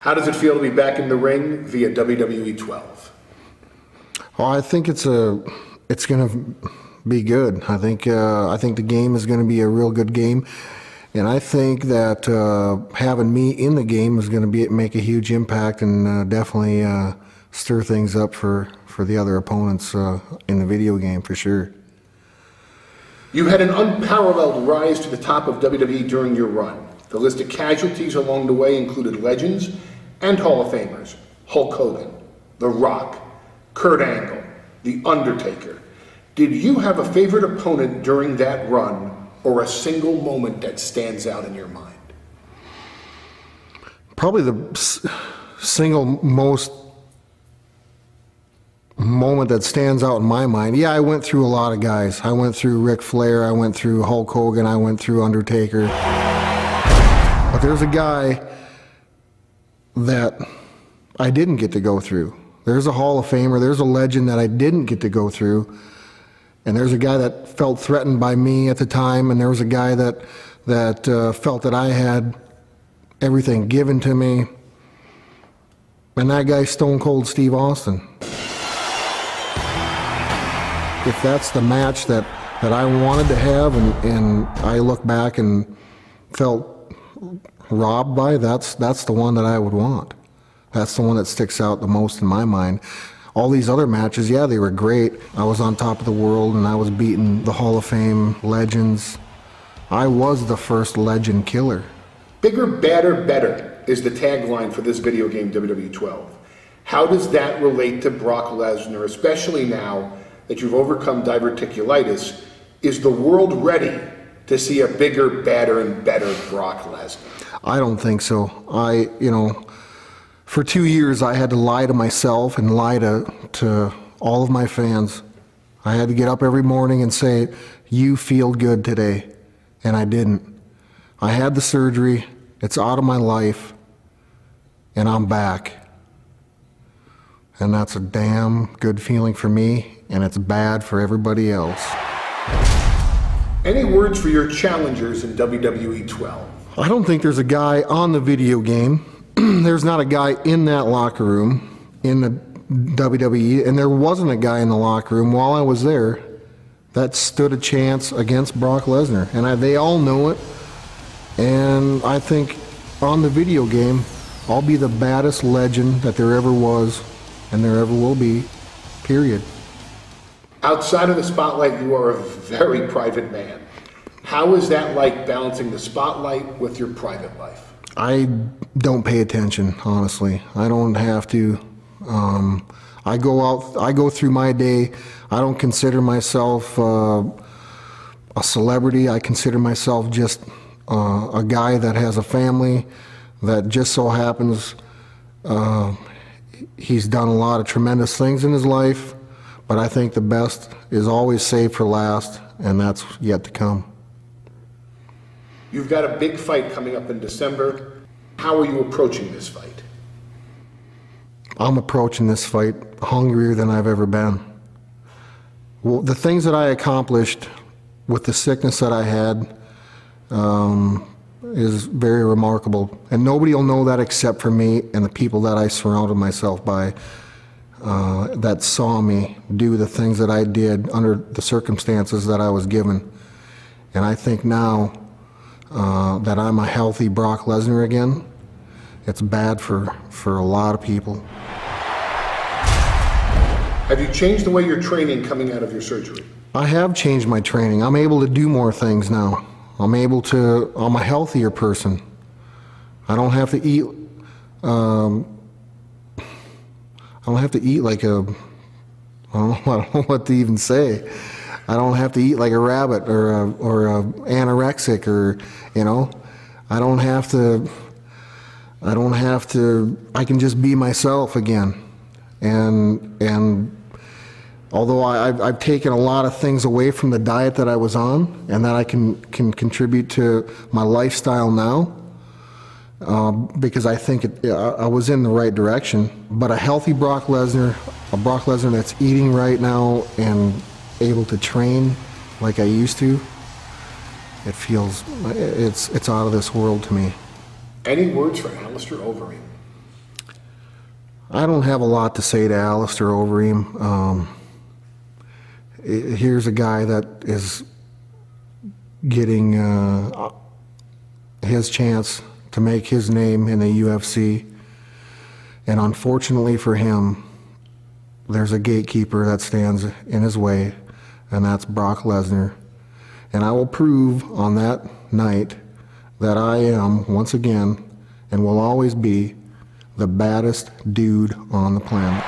How does it feel to be back in the ring via WWE 12? Oh, I think it's going to be good. I think the game is going to be a real good game, and I think that having me in the game is going to make a huge impact and definitely stir things up for the other opponents in the video game for sure. You had an unparalleled rise to the top of WWE during your run. The list of casualties along the way included legends and Hall of Famers: Hulk Hogan, The Rock, Kurt Angle, The Undertaker. Did you have a favorite opponent during that run, or a single moment that stands out in your mind? Probably the single most moment that stands out in my mind. Yeah, I went through a lot of guys. I went through Ric Flair, I went through Hulk Hogan, I went through Undertaker. But there's a guy that I didn't get to go through. There's a Hall of Famer, there's a legend that I didn't get to go through. And there's a guy that felt threatened by me at the time, and there was a guy that felt that I had everything given to me. And that guy's Stone Cold Steve Austin. If that's the match that I wanted to have and I look back and felt robbed by, that's the one that I would want. That's the one that sticks out the most in my mind. All these other matches, yeah, they were great. I was on top of the world and I was beating the Hall of Fame legends. I was the first legend killer. Bigger, badder, better is the tagline for this video game, WWE 12. How does that relate to Brock Lesnar, especially now that you've overcome diverticulitis? Is the world ready to see a bigger, badder, and better Brock Lesnar? I don't think so. For 2 years I had to lie to myself and lie to all of my fans. I had to get up every morning and say, you feel good today. And I didn't. I had the surgery, it's out of my life, and I'm back. And that's a damn good feeling for me, and it's bad for everybody else. Any words for your challengers in WWE 12? I don't think there's a guy on the video game. There's not a guy in that locker room in the WWE, and there wasn't a guy in the locker room while I was there that stood a chance against Brock Lesnar. And they all know it. And I think on the video game, I'll be the baddest legend that there ever was and there ever will be, period. Outside of the spotlight, you are a very private man. How is that like, balancing the spotlight with your private life? I don't pay attention, honestly. I don't have to. I go through my day. I don't consider myself a celebrity. I consider myself just a guy that has a family that just so happens he's done a lot of tremendous things in his life, but I think the best is always saved for last, and that's yet to come. You've got a big fight coming up in December. How are you approaching this fight? I'm approaching this fight hungrier than I've ever been. Well, the things that I accomplished with the sickness that I had is very remarkable. And nobody will know that except for me and the people that I surrounded myself by that saw me do the things that I did under the circumstances that I was given. And I think now that I'm a healthy Brock Lesnar again, it's bad for a lot of people. Have you changed the way you're training coming out of your surgery? I have changed my training. I'm able to do more things now. I'm a healthier person. I don't have to eat, like a, I don't know what to even say. I don't have to eat like a rabbit or a anorexic, or, I don't have to, I can just be myself again. And although I've taken a lot of things away from the diet that I was on and that I can contribute to my lifestyle now, because I think I was in the right direction. But a healthy Brock Lesnar, a Brock Lesnar that's eating right now and able to train like I used to, it feels, it's out of this world to me. Any words for Alistair Overeem? I don't have a lot to say to Alistair Overeem. Here's a guy that is getting his chance to make his name in the UFC. And unfortunately for him, there's a gatekeeper that stands in his way, and that's Brock Lesnar. And I will prove on that night that I am, once again, and will always be, the baddest dude on the planet.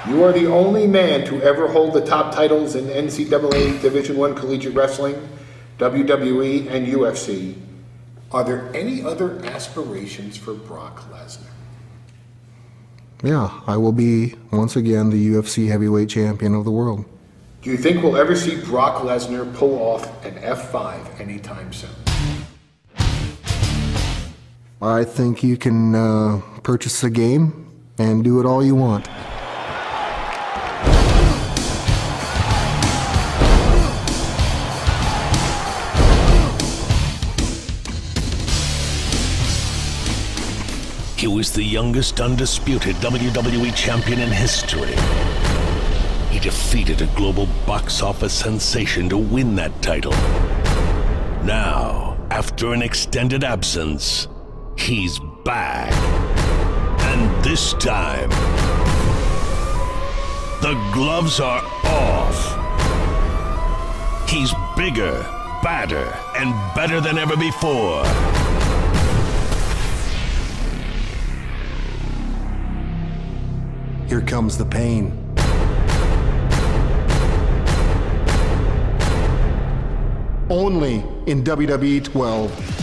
You are the only man to ever hold the top titles in NCAA Division I Collegiate Wrestling, WWE, and UFC. Are there any other aspirations for Brock Lesnar? Yeah, I will be, once again, the UFC heavyweight champion of the world. Do you think we'll ever see Brock Lesnar pull off an F5 anytime soon? I think you can purchase the game and do it all you want. He was the youngest undisputed WWE champion in history. He defeated a global box office sensation to win that title. Now, after an extended absence, he's back. And this time, the gloves are off. He's bigger, badder, and better than ever before. Here comes the pain. Only in WWE 12.